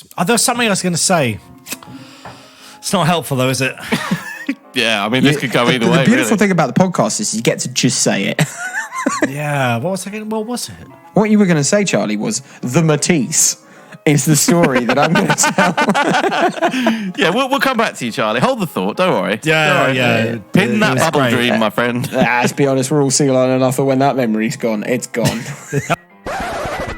There was something I was going to say. It's not helpful, though, is it? Yeah, I mean, this could go either way. The beautiful thing about the podcast is you get to just say it. Yeah. What was it? What you were going to say, Charlie, was the Matisse is the story that I'm going to tell. Yeah, we'll come back to you, Charlie. Hold the thought. Don't worry. Yeah. Pin that bubble dream, my friend. Let's be honest, we're all single enough that when that memory's gone, it's gone.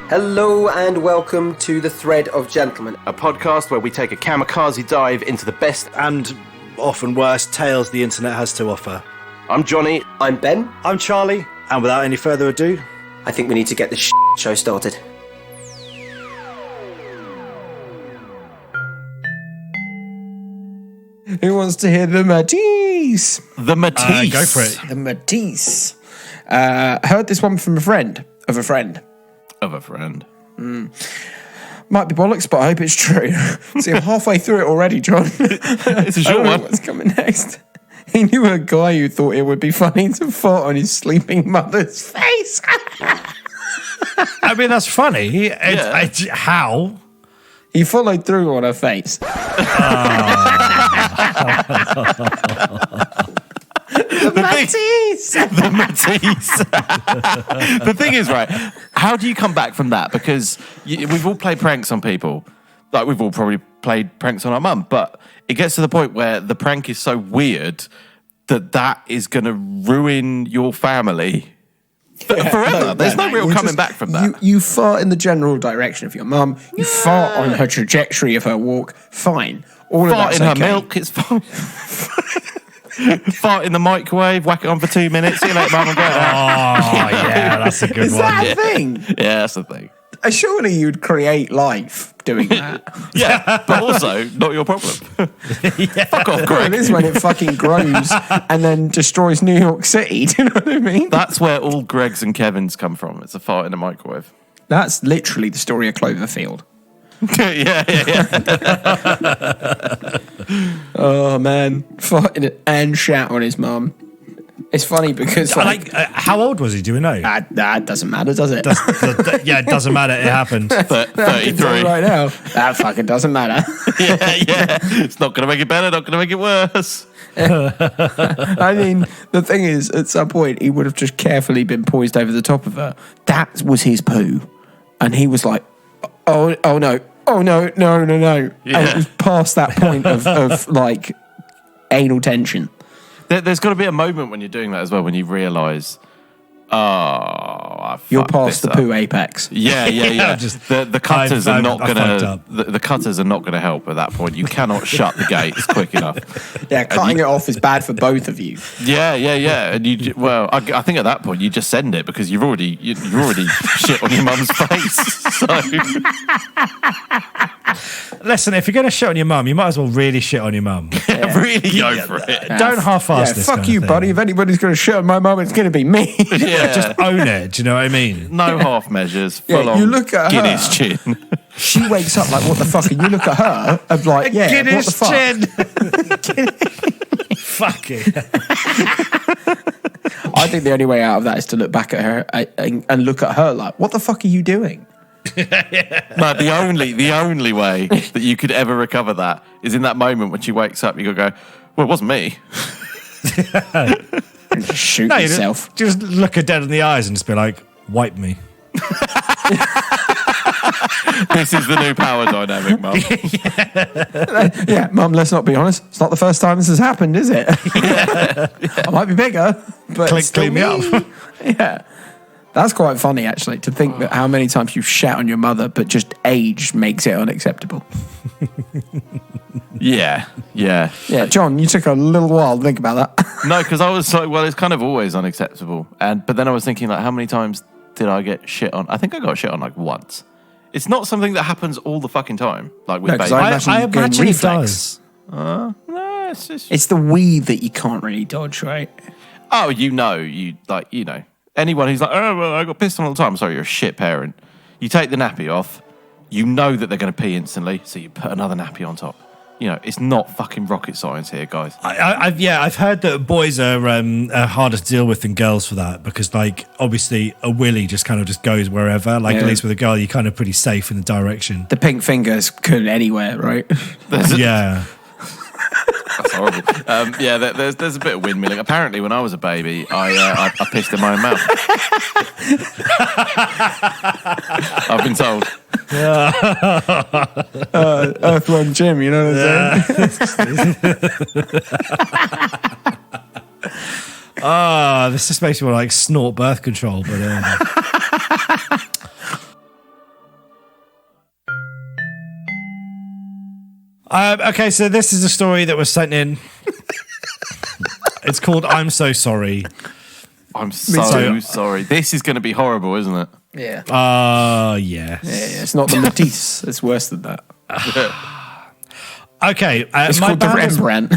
Hello and welcome to The Thread of Gentlemen, a podcast where we take a kamikaze dive into the best And often worse tales the internet has to offer. I'm Johnny. I'm Ben. I'm Charlie, and without any further ado, I think we need to get this show started. Who wants to hear the Matisse? The Matisse. go for it. The Matisse. Heard this one from a friend of a friend. Of a friend. Might be bollocks, but I hope it's true. See, I'm halfway through it already, John. It's a I short don't know one. what's coming next. He knew a guy who thought it would be funny to fart on his sleeping mother's face. I mean, that's funny. How? He followed through on her face. The Matisse. The thing is, right, how do you come back from that? Because we've all played pranks on people. Like, we've all probably played pranks on our mum. But it gets to the point where the prank is so weird that is going to ruin your family forever. There's no real coming back from that. You fart in the general direction of your mum. You fart on her trajectory of her walk. Fine. All Fart of in that's her okay. milk, it's fine. Fart in the microwave, whack it on for 2 minutes. See you later, mum. I'm going out. Oh, yeah, that's a good Is one. that a thing? Yeah, that's the thing. Surely you'd create life doing that. Yeah, but also not your problem. Fuck off, It Greg. is when it fucking grows and then destroys New York City. Do you know what I mean? That's where all Gregs and Kevins come from. It's a fart in a microwave. That's literally the story of Cloverfield. yeah. Oh man, farting and shat on his mum. It's funny because How old was he? Do we know? that doesn't matter, does it? Yeah, it doesn't matter. It happened. 33. Right now, that fucking doesn't matter. Yeah. It's not going to make it better, not going to make it worse. I mean, the thing is, at some point, he would have just carefully been poised over the top of her. That was his poo, and he was like, "Oh no, no." Yeah. And it was past that point of like anal tension. There's got to be a moment when you're doing that as well, when you realise, You're past the poo apex. Yeah. Just- the cutters I've are not fucked going up. to. The cutters are not going to help at that point. You cannot shut the gates quick enough. Yeah, cutting it off is bad for both of you. Yeah. And I think at that point you just send it because you've already shit on your mum's face. So Listen, if you're going to shit on your mum, you might as well really shit on your mum. really go for it. Don't half-ass this. Fuck kind you, of thing. buddy. If anybody's going to shit on my mum, it's going to be me. Yeah, Just own it. Do you know what I mean? no half measures. Yeah, Full on you look at her. Guinness chin. She wakes up like, what the fuck? And you look at her and like, yeah, what the fuck? Fuck it. I think the only way out of that is to look back at her and look at her like, what the fuck are you doing? No, the only way that you could ever recover that is in that moment when she wakes up. You gotta go, well, it wasn't me. And just shoot No, yourself. just look her dead in the eyes and just be like, wipe me. This is the new power dynamic, Mum. Yeah, Mum, let's not be honest. It's not the first time this has happened, is it? I might be bigger, but it's still Clean me up. Yeah. That's quite funny, actually, to think that how many times you've shat on your mother, but just age makes it unacceptable. Yeah. Yeah, John, you took a little while to think about that. No, because I was like, well, it's kind of always unacceptable. But then I was thinking, like, how many times did I get shit on? I think I got shit on like once. It's not something that happens all the fucking time. Like with babies. I imagine I you get imagine it reflex. does. No, it's just. It's the weave that you can't really dodge, right? Oh, you know. Anyone who's like, oh, well, I got pissed on all the time. Sorry, you're a shit parent. You take the nappy off. You know that they're going to pee instantly, so you put another nappy on top. it's not fucking rocket science here, guys. I've heard that boys are harder to deal with than girls for that because, like, obviously a willy just kind of just goes wherever. Like, at least with a girl, you're kind of pretty safe in the direction. The pink fingers could anywhere, right? Yeah. That's horrible. There's a bit of windmilling. Apparently, when I was a baby, I pissed in my own mouth. I've been told. Earthworm Jim, you know what I'm saying? This just makes me want to like snort birth control, but okay, so this is a story that was sent in. It's called "I'm So Sorry." I'm so sorry. This is going to be horrible, isn't it? Yeah. Yes. Yeah, it's not the Matisse. It's worse than that. Okay, It's called the Rembrandt.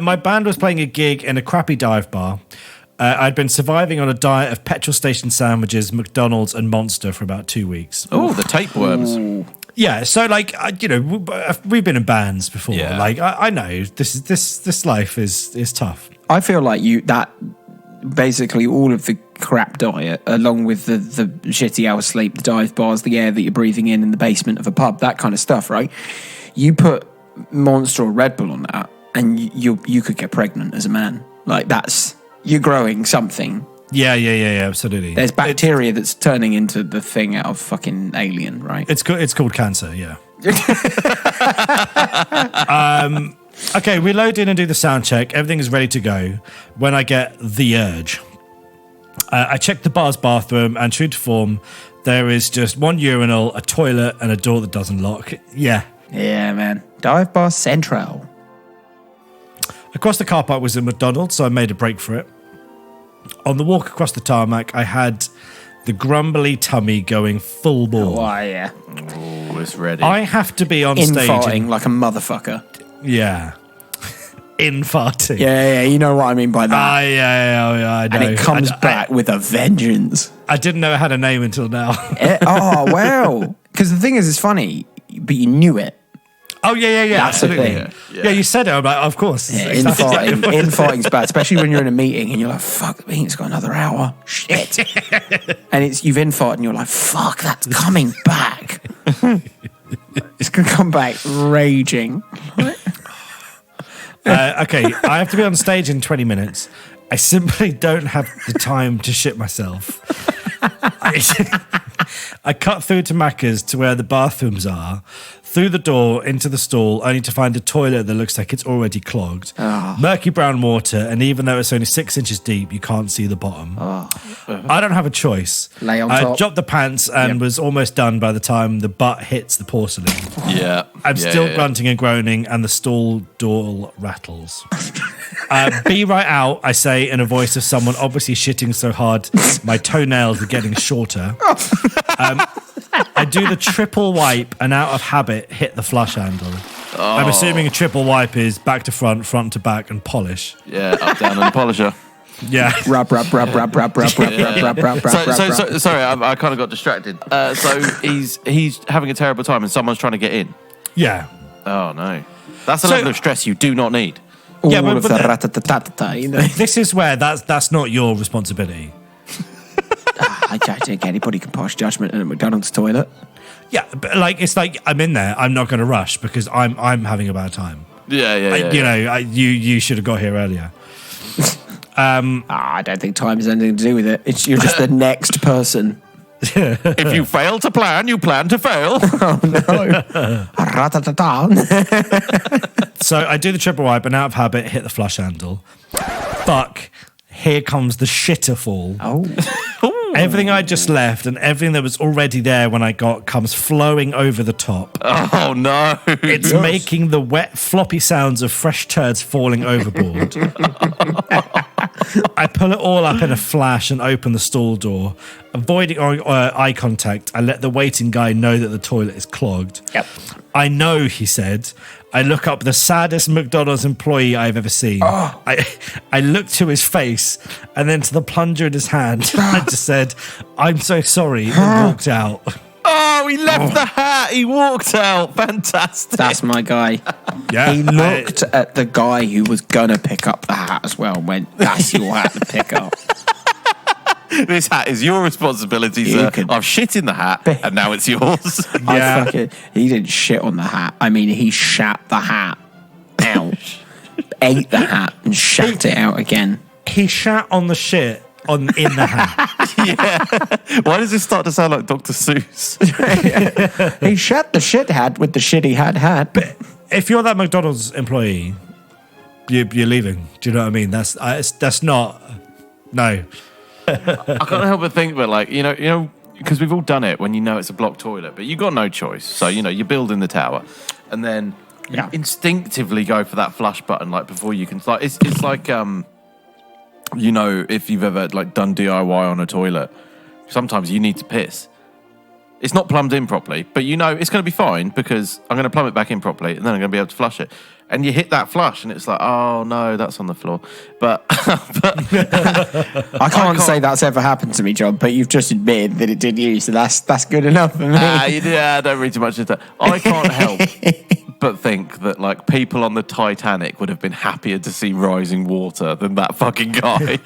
my band was playing a gig in a crappy dive bar. I'd been surviving on a diet of petrol station sandwiches, McDonald's, and Monster for about 2 weeks. Oh, the tapeworms. Yeah, so like we've been in bands before. Yeah. Like I know this life is tough. I feel like that basically all of the crap diet, along with the shitty hour sleep, the dive bars, the air that you're breathing in the basement of a pub, that kind of stuff, right? You put Monster or Red Bull on that, and you could get pregnant as a man. Like you're growing something. Yeah, absolutely. There's bacteria that's turning into the thing out of fucking Alien, right? It's called cancer, yeah. Okay, we load in and do the sound check. Everything is ready to go when I get the urge. I check the bar's bathroom, and true to form, there is just one urinal, a toilet, and a door that doesn't lock. Yeah, man. Dive bar central. Across the car park was a McDonald's, so I made a break for it. On the walk across the tarmac, I had the grumbly tummy going full bore. Oh, yeah. Oh, it's ready. I have to be on stage. Infarting like a motherfucker. Yeah. Infarting. Yeah, you know what I mean by that. I know. And it comes back with a vengeance. I didn't know it had a name until now. Oh, well. Because the thing is, it's funny, but you knew it. Oh, yeah. That's the absolutely. thing. Yeah, you said it. I'm like, of course. Yeah, infighting's bad, especially when you're in a meeting and you're like, fuck, the meeting's got another hour. Shit. And you've infighted and you're like, fuck, that's coming back. It's going to come back raging. Okay, I have to be on stage in 20 minutes. I simply don't have the time to shit myself. I cut through to Macca's to where the bathrooms are, through the door into the stall, only to find a toilet that looks like it's already clogged. Murky brown water, and even though it's only 6 inches deep, you can't see the bottom. I don't have a choice. Lay on I top. dropped the pants and was almost done by the time the butt hits the porcelain. Yeah. I'm still grunting and groaning, and the stall door rattles. Be right out, I say in a voice of someone obviously shitting so hard my toenails are getting shorter. I do the triple wipe and out of habit hit the flush handle. I'm assuming a triple wipe is back to front, front to back, and polish. Yeah, up, down, and polisher. Yeah. Rap. Sorry, I kind of got distracted. So he's having a terrible time and someone's trying to get in. Yeah. Oh, no. That's a level of stress you do not need. All Yeah, but of the rat-a-ta-ta-ta, you know. This is where that's not your responsibility. I think anybody can pass judgment in a McDonald's toilet. Yeah, but it's like I'm in there. I'm not going to rush because I'm having a bad time. Yeah. You should have got here earlier. I don't think time has anything to do with it. You're just the next person. If you fail to plan, you plan to fail. Oh no! Rat-a-ta-ta. So I do the triple wipe and out of habit hit the flush handle. Fuck! Here comes the shitter fall. Oh. Everything I just left and everything that was already there when I got comes flowing over the top. Oh no! It's making the wet, floppy sounds of fresh turds falling overboard. I pull it all up in a flash and open the stall door. Avoiding eye contact, I let the waiting guy know that the toilet is clogged. Yep. I know, he said. I look up the saddest McDonald's employee I've ever seen. Oh. I looked to his face and then to the plunger in his hand. I just said, I'm so sorry, and walked out. Oh, he left the hat. hat. He walked out. Fantastic. That's my guy. Yeah, He looked at the guy who was gonna pick up the hat as well and went, "That's your hat to pick up." This hat is your responsibility, You sir. can- I've shit in the hat, and now it's yours. Yeah. He didn't shit on the hat. I mean, he shat the hat out, ate the hat, and shat it out again. he shat on the shit in the hat. Why does this start to sound like Dr. Seuss? He shat the shit hat with the shit he had. If you're that McDonald's employee, you're leaving. Do you know what I mean? That's not. No. I can't help but think, but like you know, because we've all done it when you know it's a blocked toilet, but you got no choice. So you're building the tower, and then you instinctively go for that flush button, like before you can. Like it's like if you've ever like done DIY on a toilet, sometimes you need to piss. It's not plumbed in properly, but it's going to be fine because I'm going to plumb it back in properly, and then I'm going to be able to flush it. And you hit that flush, and it's like, oh no, that's on the floor. But I can't say that's ever happened to me, John. But you've just admitted that it did you, so that's good enough for me. I don't read too much into that. I can't help but think that like people on the Titanic would have been happier to see rising water than that fucking guy.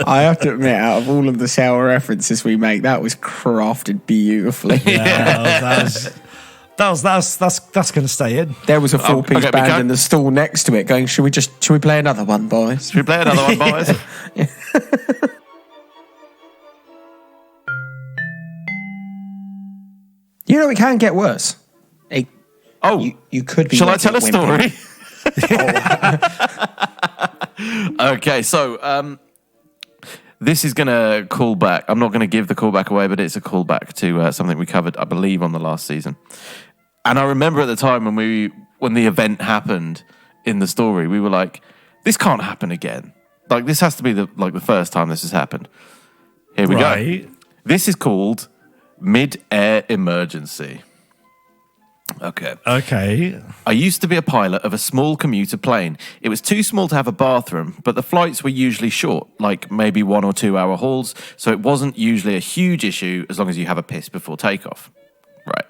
I have to admit, out of all of the shower references we make, that was crafted beautifully. Yeah, that's going to stay in. There was a four-piece okay, band in the stall next to it going, should we play another one, boys? Should we play another one, boys? It can get worse. You could be. Shall I wet tell a at Wimbledon. story? Okay, so this is going to call back. I'm not going to give the callback away, but it's a callback to something we covered, I believe, on the last season. And I remember at the time when the event happened in the story, we were like, "This can't happen again. Like this has to be the first time this has happened." Here we go. This is called mid-air emergency. Okay. I used to be a pilot of a small commuter plane. It was too small to have a bathroom, but the flights were usually short, like maybe 1 or 2 hour hauls, so it wasn't usually a huge issue as long as you have a piss before takeoff. Right.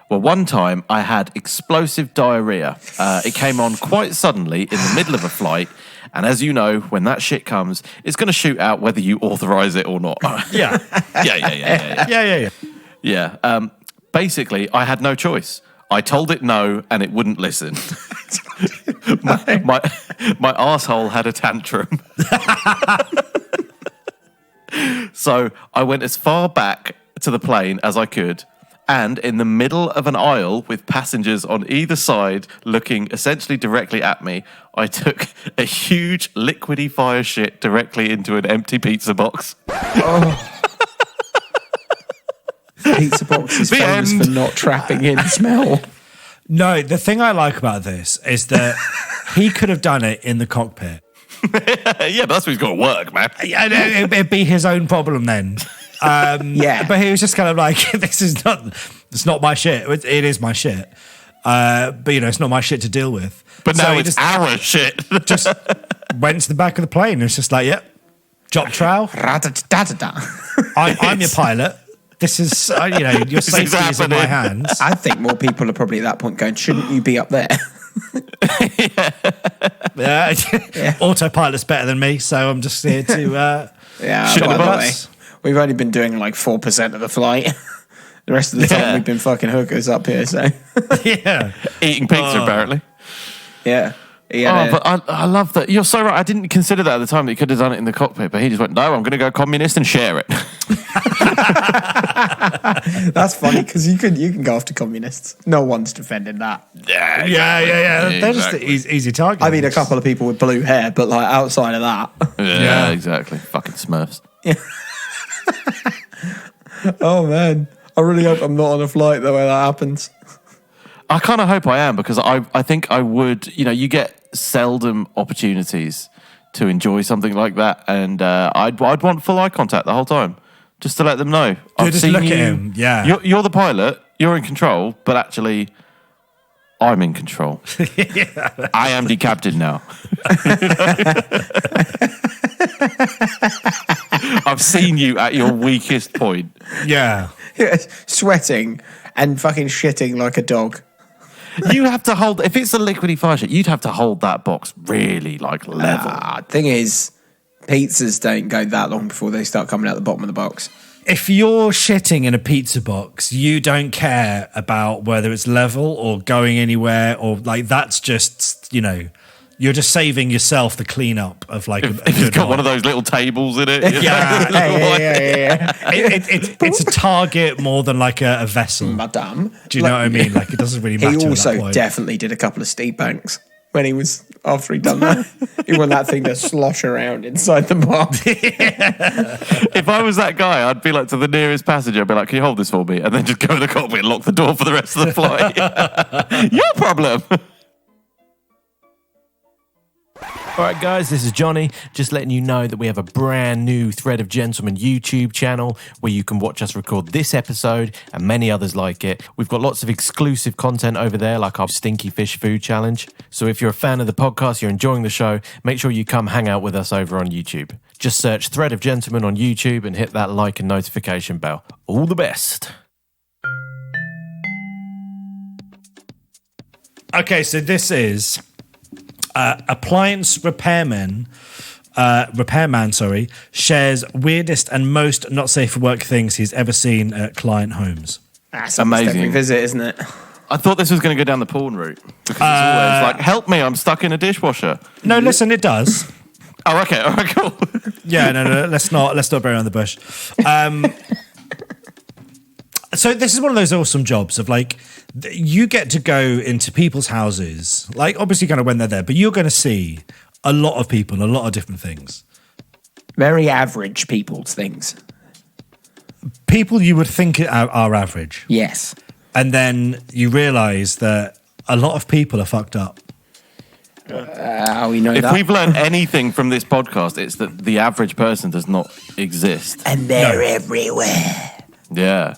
Well, one time I had explosive diarrhea. It came on quite suddenly in the middle of a flight, and as you know, when that shit comes, it's going to shoot out whether you authorise it or not. Yeah. Yeah. Basically, I had no choice. I told it no, and it wouldn't listen. my arsehole had a tantrum. So I went as far back to the plane as I could, and in the middle of an aisle with passengers on either side looking essentially directly at me, I took a huge liquidy fire shit directly into an empty pizza box. Pizza box is The famous end. for not trapping in smell. No, the thing I like about this is that he could have done it in the cockpit. Yeah, but that's what he's got to work, man. Yeah, it'd be his own problem then. Yeah. But he was just kind of like, it's not my shit. It is my shit. But it's not my shit to deal with. But So now he it's just our shit. just went to the back of the plane. It's just like, yep, drop trowel. I'm your pilot. This is, your safety is in my hands. I think more people are probably at that point going, shouldn't you be up there? Autopilot's better than me, so I'm just here to. Yeah, Shouldn't by have the way, us. we've only been doing like 4% of the flight. The rest of the time we've been fucking hookers up here, so. Yeah. Eating pizza, apparently. Yeah. But I love that. You're so right. I didn't consider that at the time that he could have done it in the cockpit, but he just went, no, I'm going to go communist and share it. That's funny because you can go after communists. No one's defending that. Yeah. They're just easy targets. I mean, a couple of people with blue hair, but like outside of that. Yeah, exactly. Fucking Smurfs. Oh, man. I really hope I'm not on a flight the way that happens. I kind of hope I am because I think I would, you get seldom opportunities to enjoy something like that. And I'd want full eye contact the whole time just to let them know. I've just seen look at you. him, yeah. You're the pilot. You're in control, but actually I'm in control. I am the captain now. I've seen you at your weakest point. Yeah. Sweating and fucking shitting like a dog. You have to hold, if it's a liquidy fire shit, you'd have to hold that box really like level. Thing is, pizzas don't go that long before they start coming out the bottom of the box. If you're shitting in a pizza box, you don't care about whether it's level or going anywhere or like that's just, you know, you're just saving yourself the cleanup of like If it's got one of those little tables in it. Yeah. It's a target more than like a vessel. Madame. Do you know what I mean? Like it doesn't really matter. He at that also point. definitely did a couple of steep banks when he was, after he'd done that. He wanted that thing to slosh around inside the bar. If I was that guy, I'd be like to the nearest passenger, I'd be like, can you hold this for me? And then just go to the cockpit and lock the door for the rest of the flight. Your problem. All right, guys, this is Johnny. Just letting you know that we have a brand new Thread of Gentlemen YouTube channel where you can watch us record this episode and many others like it. We've got lots of exclusive content over there, like our Stinky Fish Food Challenge. So if you're a fan of the podcast, you're enjoying the show, make sure you come hang out with us over on YouTube. Just search Thread of Gentlemen on YouTube and hit that like and notification bell. All the best. Okay, so this is appliance repairman, shares weirdest and most not safe for work things he's ever seen at client homes. That's amazing. Every visit, isn't it? I thought this was going to go down the porn route. Because it's always like, help me, I'm stuck in a dishwasher. No, listen, it does. Oh, okay. All right, cool. Yeah, no, let's not bury around the bush. So this is one of those awesome jobs of like, you get to go into people's houses, like obviously kind of when they're there, but you're going to see a lot of people, a lot of different things. Very average people's things. People you would think are average. Yes. And then you realise that a lot of people are fucked up. How we know If that? we've learned anything from this podcast, it's that the average person does not exist. And they're everywhere. Yeah.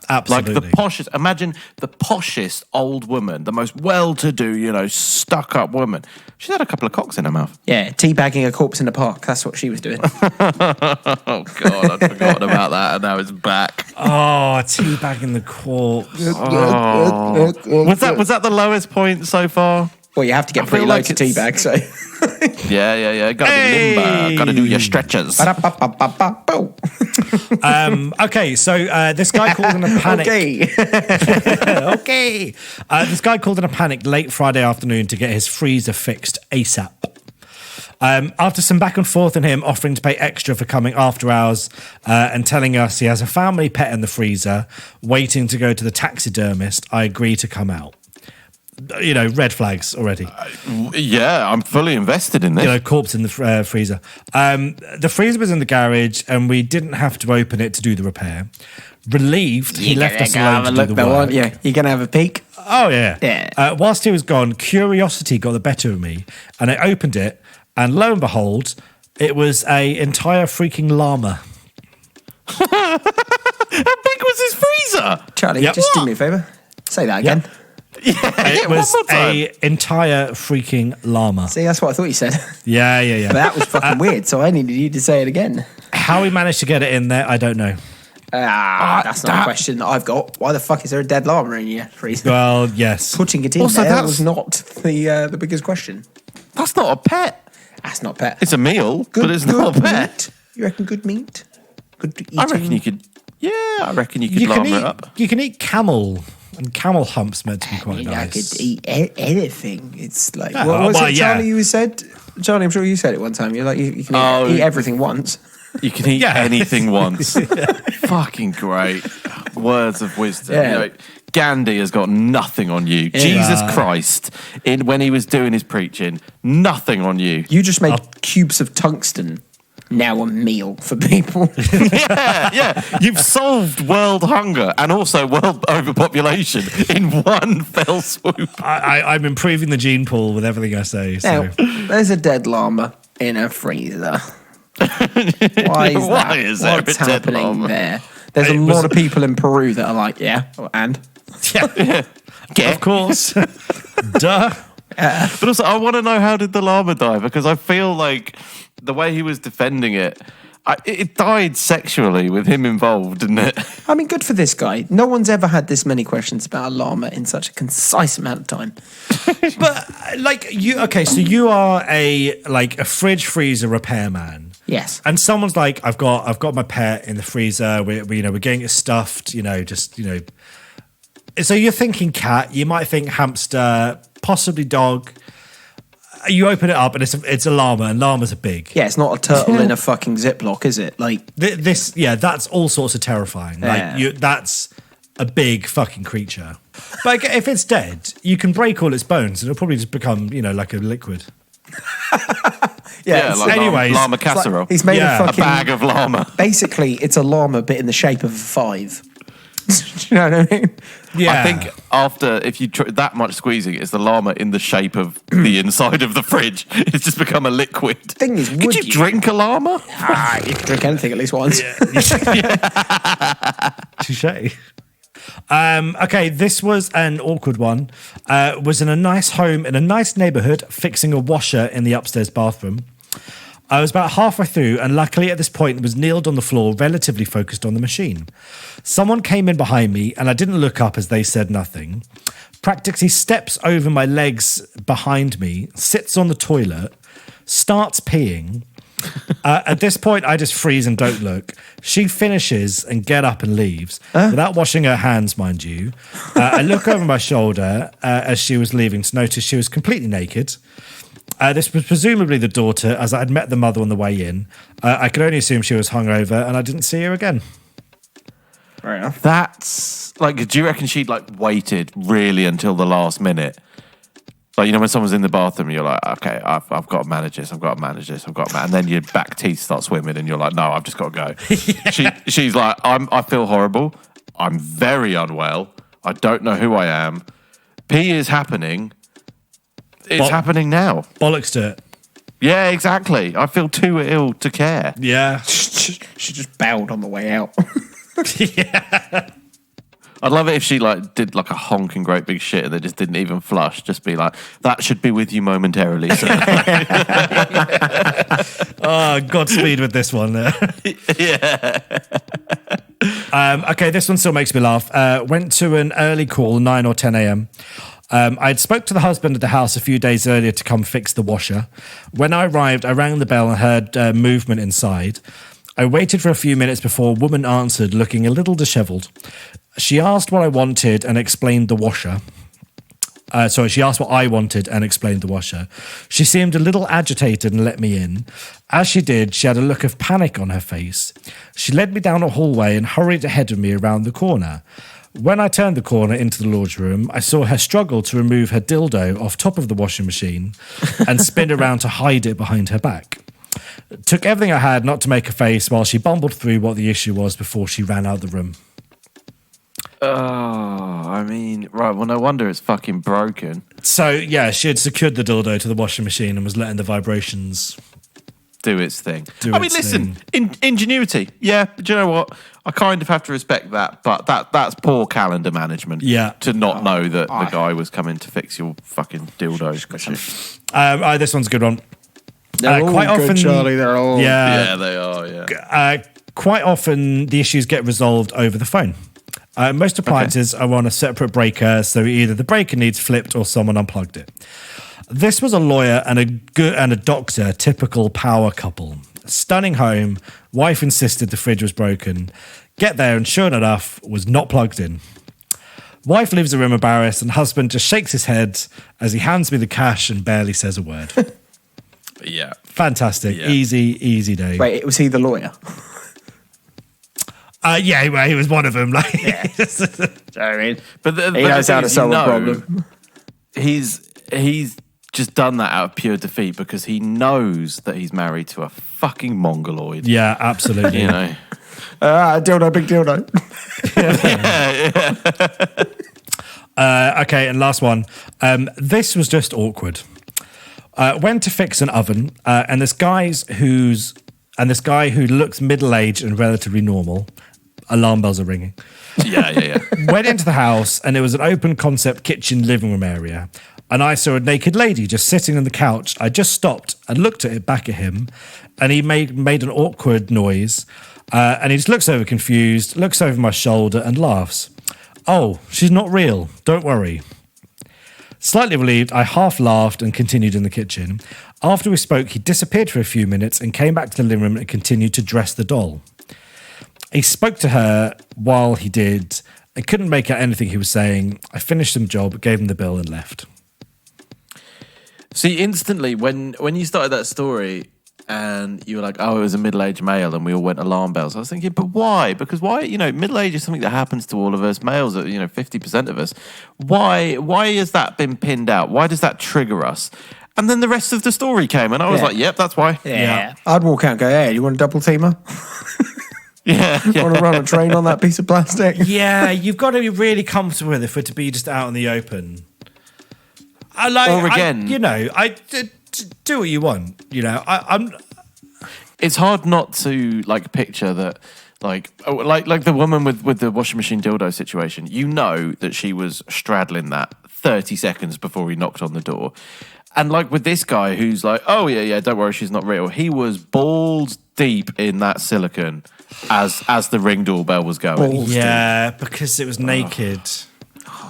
Absolutely. Like the poshest, imagine the poshest old woman, the most well-to-do, stuck-up woman. She's had a couple of cocks in her mouth. Yeah, teabagging a corpse in the park. That's what she was doing. Oh, God, I'd forgotten about that, and now it's back. Oh, teabagging the corpse. Was that the lowest point so far? Well, you have to get I pretty feel low like to it's- teabag, so... Yeah. Gotta be limber. Gotta do your stretches. Okay, so this guy called in a panic. Okay. This guy called in a panic late Friday afternoon to get his freezer fixed ASAP. After some back and forth and him offering to pay extra for coming after hours and telling us he has a family pet in the freezer waiting to go to the taxidermist, I agree to come out. Red flags already. Yeah, I'm fully invested in this. Corpse in the freezer. The freezer was in the garage and we didn't have to open it to do the repair. Relieved, he left us alone to do the work. Aren't you? You're going to have a peek? Oh, yeah. Yeah. Whilst he was gone, curiosity got the better of me and I opened it and lo and behold, it was a entire freaking llama. How big was his freezer? Charlie, Yep. just do me a favour. Say that again. It was a entire freaking llama. See, that's what I thought you said. Yeah. But that was fucking weird, so I needed you to say it again. How he managed to get it in there, I don't know. That's not a question that I've got. Why the fuck is there a dead llama in your freezer? Well, yes. Putting it in Also, there that's- was not the biggest question. That's not a pet. That's not pet. It's a meal, but it's not a pet. Meat. You reckon good meat? Good eating? I reckon you could. Yeah, I reckon you could You can llama eat, it up. you can eat camel, and camel hump's meant to be quite I nice. could eat anything. It's like Yeah, what was well, it, yeah. Charlie? You said, Charlie. I'm sure you said it one time. You're like you can Oh. eat everything once. You can eat Yeah. anything once. Fucking great. Words of wisdom. Yeah. Gandhi has got nothing on you. Jesus Christ, when he was doing his preaching, nothing on you. You just made cubes of tungsten. Now a meal for people. Yeah. You've solved world hunger and also world overpopulation in one fell swoop. I'm improving the gene pool with everything I say. So. Now, there's a dead llama in a freezer. Why is Why that? is there What's a dead happening llama? there? There's a It was- lot of people in Peru that are like, yeah, and Yeah, of course. Duh. But also, I want to know, how did the llama die? Because I feel like the way he was defending it, It died sexually with him involved, didn't it? I mean, good for this guy. No one's ever had this many questions about a llama in such a concise amount of time. But so you are a fridge freezer repairman. Yes. And someone's like, I've got my pet in the freezer. We're getting it stuffed. So you're thinking cat. You might think hamster, possibly dog. You open it up and it's a llama, and llamas are big. Yeah, it's not a turtle in a fucking Ziploc, is it? Like that's all sorts of terrifying. Yeah. That's a big fucking creature. But if it's dead, you can break all its bones, and it'll probably just become, like a liquid. Anyways, llama casserole. He's made a fucking bag of llama. Basically, it's a llama, but in the shape of a 5. Do you know what I mean? Yeah. I think if you that much squeezing, it's the llama in the shape of the inside of the fridge. It's just become a liquid. Thing is, could you drink a llama? You can drink anything at least once. Touche. Okay, this was an awkward one. Was in a nice home in a nice neighborhood, fixing a washer in the upstairs bathroom. I was about halfway through, and luckily at this point was kneeled on the floor, relatively focused on the machine. Someone came in behind me, and I didn't look up as they said nothing. Practically steps over my legs behind me, sits on the toilet, starts peeing. At this point, I just freeze and don't look. She finishes and get up and leaves, without washing her hands, mind you. I look over my shoulder as she was leaving to notice she was completely naked. This was presumably the daughter, as I had met the mother on the way in. I could only assume she was hungover, and I didn't see her again. Fair enough. That's do you reckon she'd waited really until the last minute? When someone's in the bathroom, you're like, okay, I've got to manage this, and then your back teeth start swimming, and you're like, no, I've just got to go. She's like, I feel horrible. I'm very unwell. I don't know who I am. Pee is happening. It's happening now. Bollocks to it. Yeah, exactly. I feel too ill to care. Yeah. She just bowed on the way out. Yeah. I'd love it if she did a honking great big shit and they just didn't even flush. Just be like, that should be with you momentarily. So. Godspeed with this one. Yeah. Okay, this one still makes me laugh. Went to an early call, 9 or 10 a.m. I'd spoke to the husband at the house a few days earlier to come fix the washer. When I arrived, I rang the bell and heard movement inside. I waited for a few minutes before a woman answered, looking a little dishevelled. She asked what I wanted and explained the washer. She asked what I wanted and explained the washer. She seemed a little agitated and let me in. As she did, she had a look of panic on her face. She led me down a hallway and hurried ahead of me around the corner. When I turned the corner into the laundry room, I saw her struggle to remove her dildo off top of the washing machine and spin around to hide it behind her back. Took everything I had not to make a face while she bumbled through what the issue was before she ran out of the room. Right, well, no wonder it's fucking broken. So, yeah, she had secured the dildo to the washing machine and was letting the vibrations do its thing. Listen, ingenuity. Yeah, do you know what? I kind of have to respect that, but that's poor calendar management. Yeah. To not know that the guy was coming to fix your fucking dildo. This one's a good one. They're all quite good, often, Charlie. They're all... Yeah, they are, yeah. Quite often, the issues get resolved over the phone. Most appliances are on a separate breaker, so either the breaker needs flipped or someone unplugged it. This was a lawyer and a doctor, typical power couple. Stunning home, wife insisted the fridge was broken. Get there, and sure enough, was not plugged in. Wife leaves the room embarrassed, and husband just shakes his head as he hands me the cash and barely says a word. Yeah. Fantastic. Yeah. Easy day. Wait, was he the lawyer? He was one of them. I mean, but he knows how to solve a problem. He's just done that out of pure defeat because he knows that he's married to a fucking mongoloid. Yeah, absolutely. You know. Dildo, big dildo. Okay, and last one. This was just awkward. Went to fix an oven, and this guy who looks middle-aged and relatively normal. alarm bells are ringing. Yeah. Went into the house, and it was an open concept kitchen living room area. And I saw a naked lady just sitting on the couch. I just stopped and looked at it back at him, and he made an awkward noise. And he just looks over confused, looks over my shoulder, and laughs. Oh, she's not real. Don't worry. Slightly relieved, I half laughed and continued in the kitchen. After we spoke, he disappeared for a few minutes and came back to the living room and continued to dress the doll. He spoke to her while he did. I couldn't make out anything he was saying. I finished the job, gave him the bill, and left. See, instantly, when you started that story and you were like, oh, it was a middle-aged male, and we all went alarm bells, I was thinking, but why? Because why, middle age is something that happens to all of us. Males are, 50% of us. Why has that been pinned out? Why does that trigger us? And then the rest of the story came, and I was like, yep, that's why. Yeah. I'd walk out and go, hey, you want a double teamer? Yeah. Want to run a train on that piece of plastic? Yeah, you've got to be really comfortable with it for it to be just out in the open. Do what you want. I'm. It's hard not to picture that, like the woman with the washing machine dildo situation. You know that she was straddling that 30 seconds before he knocked on the door, and with this guy who's like, oh yeah, don't worry, she's not real. He was balls deep in that silicone as the Ring doorbell was going. Yeah, because it was naked.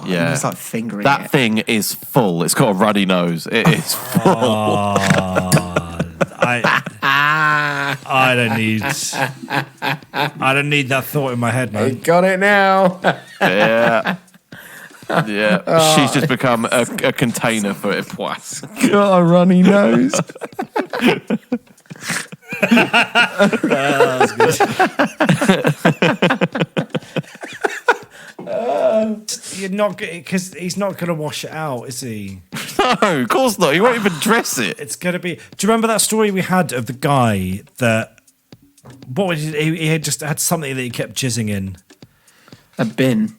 Yeah, it's like fingering that it. thing is full. It's got a ruddy nose. It is full. I don't need that thought in my head, man. Got it now. Yeah. She's just become a container for it. Got a runny nose. That was good. You're not, because he's not going to wash it out, is he? No, of course not. He won't even dress it. It's going to be. Do you remember that story we had of the guy that? What was he had just had something that he kept jizzing in? A bin.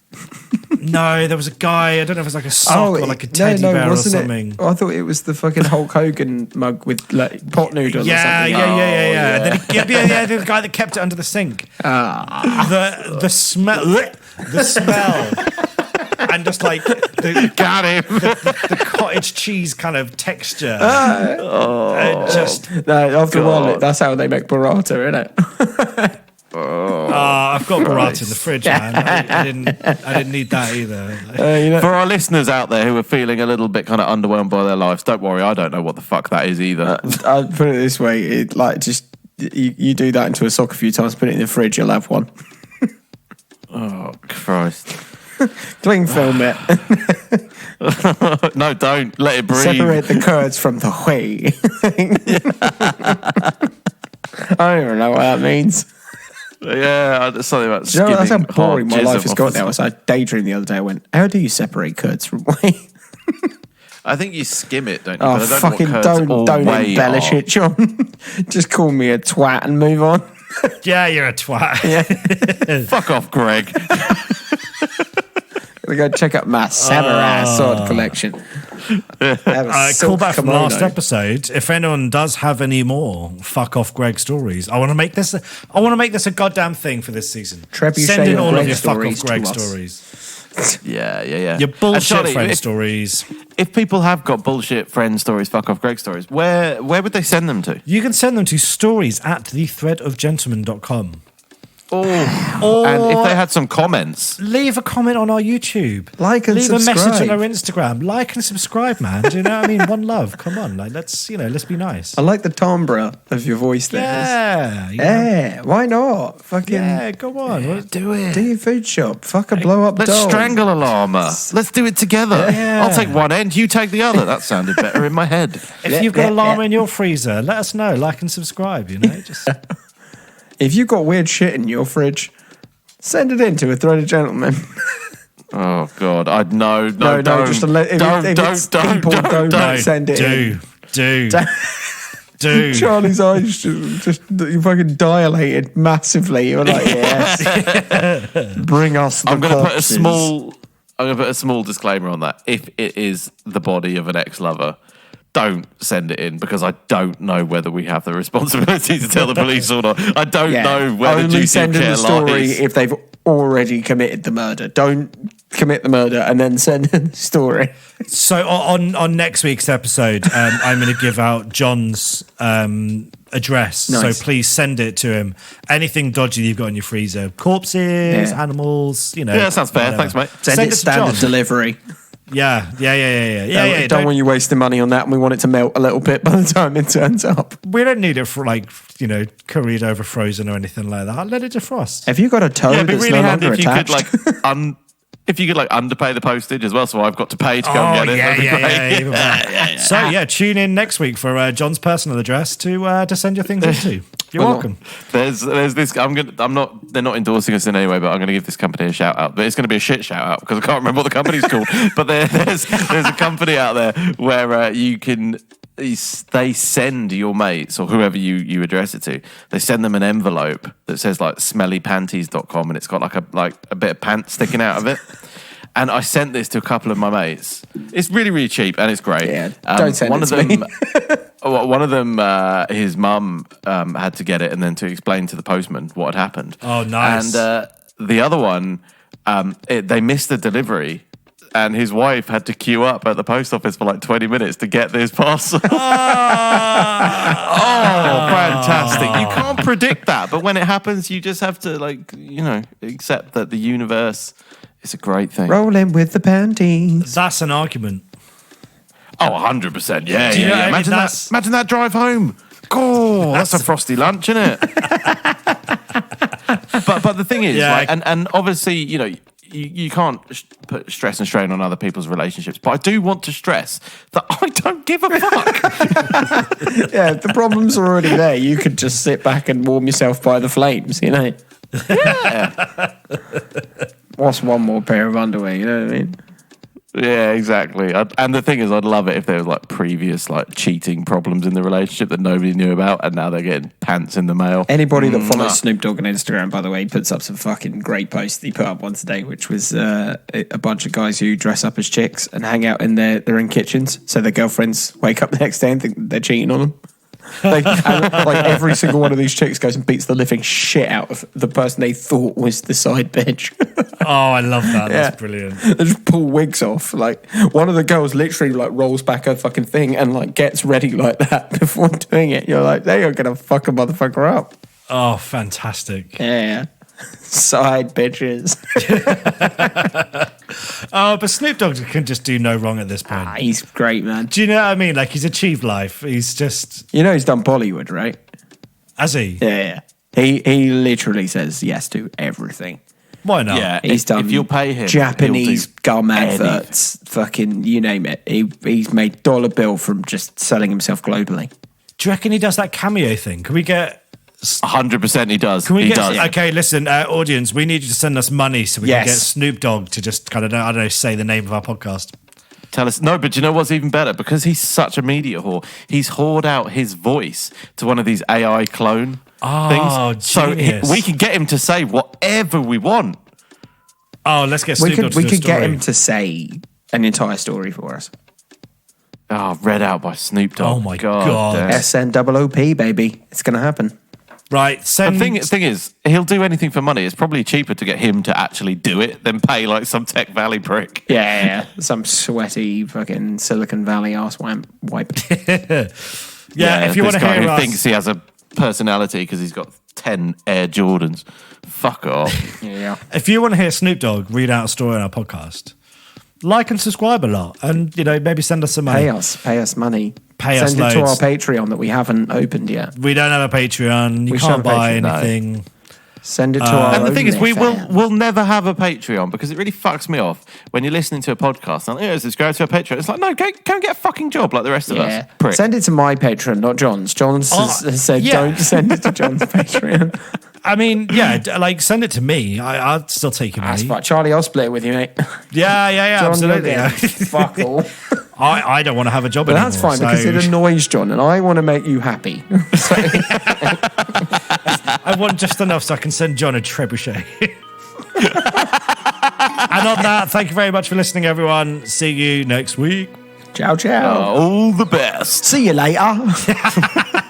No, there was a guy. I don't know if it was like a sock or like a teddy bear or something. I thought it was the fucking Hulk Hogan mug with pot noodles or something. Yeah. And then the guy that kept it under the sink. The smell, and just got him. The cottage cheese kind of texture. After a while, that's how they make burrata, isn't it? I've got burrata in the fridge, man. I didn't need that either. For our listeners out there who are feeling a little bit kind of underwhelmed by their lives, don't worry, I don't know what the fuck that is either. I'll put it this way: you do that into a sock a few times, put it in the fridge, you'll have one. Oh Christ! Cling film it. No, don't let it breathe. Separate the curds from the whey. I don't even know what that means. Yeah, something about skimming. That's how boring my life has got now. So I daydreamed the other day. I went, how do you separate curds from whey? I think you skim it, don't you? Oh, fucking don't embellish it, John. Just call me a twat and move on. Yeah, you're a twat. Yeah. Fuck off, Greg. We go check out my samurai sword collection. Call back from last episode. If anyone does have any more fuck off Greg stories, I want to make this a goddamn thing for this season. Send in all of your fuck off Greg stories. Yeah. Your bullshit friend stories. If people have got bullshit friend stories, fuck off Greg stories, where would they send them to? You can send them to stories@thethreadofgentleman.com. Oh, and if they had some comments, leave a comment on our YouTube, leave a message on our Instagram, like and subscribe, man. Do you know what I mean? One love, come on, let's be nice. I like the timbre of your voice there. Yeah, why not? Fucking go on, do it. Do your food shop, fuck a blow up Let's doll. strangle a llama. Let's do it together. Yeah. I'll take one end, you take the other. That sounded better in my head. If you've got a llama in your freezer, let us know. Like and subscribe. Just. If you've got weird shit in your fridge, send it in to a Thread of Gentlemen. Oh God, no, don't. Just don't send it in. Do. Charlie's eyes just fucking dilated massively. You're like, yes, bring us the I'm going to put a corpses. small disclaimer on that. If it is the body of an ex-lover, don't send it in, because I don't know whether we have the responsibility to tell the police or not. I don't know where the duty of care lies. Only send in the story if they've already committed the murder. Don't commit the murder and then send in the story. So on next week's episode, I'm going to give out John's address. Nice. So please send it to him. Anything dodgy you've got in your freezer, corpses, animals, Yeah, that sounds fair. whatever. Thanks, mate. Send it to standard John. delivery. Yeah. Don't want you wasting money on that, and we want it to melt a little bit by the time it turns up. We don't need it for curried over frozen or anything like that. Let it defrost. Have you got a toad Yeah, it'd be that's really no handy longer if you attached? could if you could underpay the postage as well, so I've got to pay to go and get it. That'd be great. even better. So tune in next week for John's personal address to send your things into. You're welcome. There's this. I'm not. They're not endorsing us in any way, but I'm going to give this company a shout out. But it's going to be a shit shout out because I can't remember what the company's called. But there's a company out there where you can. They send your mates or whoever you address it to. They send them an envelope that says smellypanties.com, and it's got a bit of pants sticking out of it. And I sent this to a couple of my mates. It's really, really cheap and it's great. Yeah, don't send one it of to them, me. One of them, his mum had to get it and then to explain to the postman what had happened. Oh, nice. And the other one, they missed the delivery. And his wife had to queue up at the post office for 20 minutes to get this parcel. Oh, fantastic. You can't predict that. But when it happens, you just have to, accept that the universe is a great thing. Rolling with the panties. That's an argument. Oh, 100%. Yeah, Do you know what I mean? Imagine that drive home. Oh, that's a frosty lunch, isn't it? but the thing is, and obviously, you can't put stress and strain on other people's relationships. But I do want to stress that I don't give a fuck. Yeah, the problem's already there. You could just sit back and warm yourself by the flames, Yeah. What's one more pair of underwear, you know what I mean? Yeah, exactly. And the thing is, I'd love it if there was previous cheating problems in the relationship that nobody knew about, and now they're getting pants in the mail. Anybody that follows Snoop Dogg on Instagram, by the way, puts up some fucking great posts. He put up one today, which was a bunch of guys who dress up as chicks and hang out in their own kitchens, so their girlfriends wake up the next day and think they're cheating on them. Every single one of these chicks goes and beats the living shit out of the person they thought was the side bitch. Oh, I love that. That's brilliant. They just pull wigs off. One of the girls literally rolls back her fucking thing and gets ready like that before doing it. You're like, they are gonna fuck a motherfucker up. Oh, fantastic. Yeah. Side bitches. Oh, but Snoop Dogg can just do no wrong at this point. He's great, man. Do you know what I mean? He's achieved life. He's just... You know he's done Bollywood, right? Has he? Yeah. He literally says yes to everything. Why not? Yeah, He's done if you'll pay him, Japanese he'll do gum adverts, fucking you name it. He's made dollar bill from just selling himself globally. Do you reckon he does that cameo thing? Can we get... 100% he does. Can we he get... does. Okay, listen, audience, we need you to send us money so we Yes. can get Snoop Dogg to just I don't know, say the name of our podcast. Tell us. No, but you know what's even better? Because he's such a media whore, he's whored out his voice to one of these AI clone things. So genius. we can get him to say whatever we want. Oh, let's get Snoop Dogg to We do a could get story. him to say an entire story for us. Oh, read out by Snoop Dogg. Oh my God. damn. SNOOP, baby. It's going to happen. Right, send... The thing is, he'll do anything for money. It's probably cheaper to get him to actually do it than pay some Tech Valley prick. Yeah. Some sweaty fucking Silicon Valley arse wipe. Yeah, if you want to this guy hear who us... thinks he has a personality because he's got 10 Air Jordans. Fuck off. Yeah. If you want to hear Snoop Dogg read out a story on our podcast, like and subscribe a lot, and maybe send us some money. Pay us money. Pay us Send it to our loads. Patreon that we haven't opened yet. We don't have a Patreon. You We should can't have a buy Patreon, no. anything. Send it to our And the thing is, OnlyFans. we'll never have a Patreon because it really fucks me off when you're listening to a podcast and subscribe to a Patreon. It's like, no, go and get a fucking job like the rest of us. Prick. Send it to my Patreon, not John's. John's has said don't send it to John's Patreon. I mean, send it to me. I'd still take your That's money. fine. Charlie, I'll split it with you, mate. Yeah, John, absolutely. you're getting fuck all. I don't want to have a job But anymore. that's fine because it annoys John, and I want to make you happy. I want just enough so I can send John a trebuchet. And on that, thank you very much for listening, everyone. See you next week. Ciao, ciao. All the best. See you later.